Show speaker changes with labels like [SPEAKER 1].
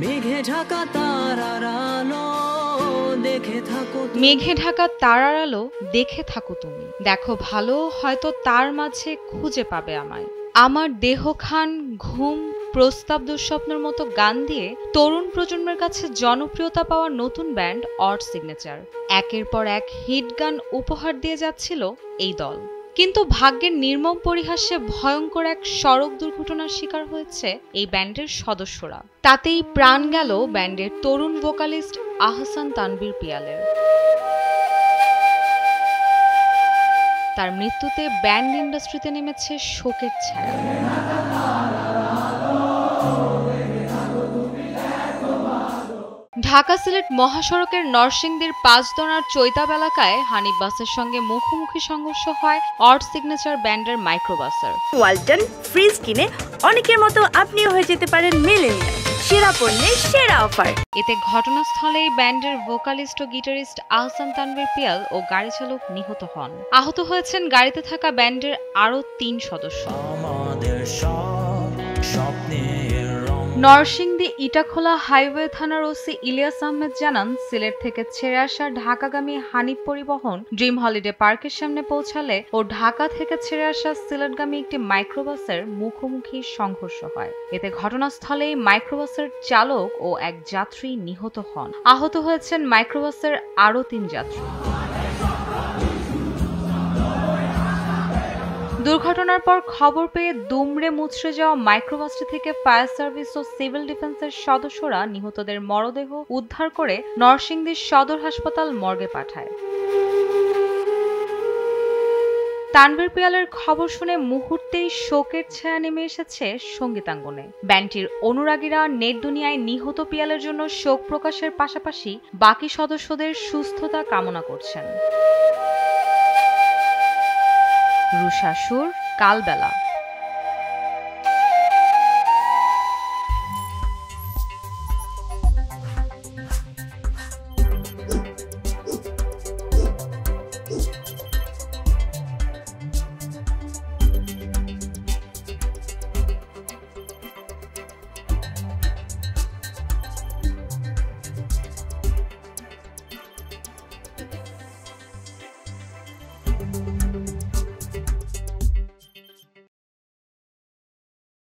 [SPEAKER 1] মেঘে ঢাকা তারার আলো দেখে থাকো,
[SPEAKER 2] মেঘে ঢাকা তারার আলো দেখে থাকো তুমি, দেখো ভালো হয়তো তার মাঝে খুঁজে পাবে আমায়। আমার দেহখান ঘুম প্রস্তাব দুঃস্বপ্নের মতো গান দিয়ে তরুণ প্রজন্মের কাছে জনপ্রিয়তা পাওয়া নতুন ব্যান্ড অড সিগনেচার একের পর এক হিট গান উপহার দিয়ে যাচ্ছিল এই দল। কিন্তু ভাগ্যের নির্মম পরিহাসে ভয়ঙ্কর এক সড়ক দুর্ঘটনার শিকার হয়েছে এই ব্যান্ডের সদস্যরা। তাতেই প্রাণ গেল ব্যান্ডের তরুণ ভোকালিস্ট আহসান তানভীর পিয়ালের। তার মৃত্যুতে ব্যান্ড ইন্ডাস্ট্রিতে নেমেছে শোকের ছায়া। ঢাকা সিলেট মহাসড়কের নরসিংদীর পাঁচদোনার চৈতাব এলাকায় হানিফ বাসের সঙ্গে মুখোমুখি সংঘর্ষ হয় অড সিগনেচার ব্যান্ডের মাইক্রোবাসের।
[SPEAKER 3] ওয়ালটন ফ্রিজ কিনে অনেকের মতো আপনিও হয়ে যেতে পারেন মিলেনিয়াল, সেরা পণ্যের সেরা অফার।
[SPEAKER 2] এতে ঘটনাস্থলেই ব্যান্ডের ভোকালিস্ট ও গিটারিস্ট আহসান তানভীর পিয়াল ও গাড়ি চালক নিহত হন। আহত হয়েছেন গাড়িতে থাকা ব্যান্ডের আরও ৩ সদস্য। নরসিংদী ইটাখোলা হাইওয়ে থানার ওসি ইলিয়াস আহমেদ জানান, সিলেট থেকে ছেড়ে আসা ঢাকাগামী হানিফ পরিবহন ড্রিম হলিডে পার্কের সামনে পৌঁছালে ও ঢাকা থেকে ছেড়ে আসা সিলেটগামী একটি মাইক্রোবাসের মুখোমুখি সংঘর্ষ হয়। এতে ঘটনাস্থলেই মাইক্রোবাসের চালক ও এক যাত্রী নিহত হন। আহত হয়েছেন মাইক্রোবাসের আরও ৩ যাত্রী। দুর্ঘটনার পর খবর পেয়ে দুমড়ে মুচড়ে যাওয়া মাইক্রোবাসটি থেকে ফায়ার সার্ভিস ও সিভিল ডিফেন্সের সদস্যরা নিহতদের মরদেহ উদ্ধার করে নরসিংদী সদর হাসপাতাল মর্গে পাঠায়। তানভীর পিয়ালের খবর শুনে মুহূর্তেই শোকের ছায়া নেমে এসেছে সঙ্গীতাঙ্গনে। ব্যান্ডটির অনুরাগীরা নেট দুনিয়ায় নিহত পিয়ালের জন্য শোক প্রকাশের পাশাপাশি বাকি সদস্যদের সুস্থতা কামনা করছেন। রুশা সুর, কালবেলা।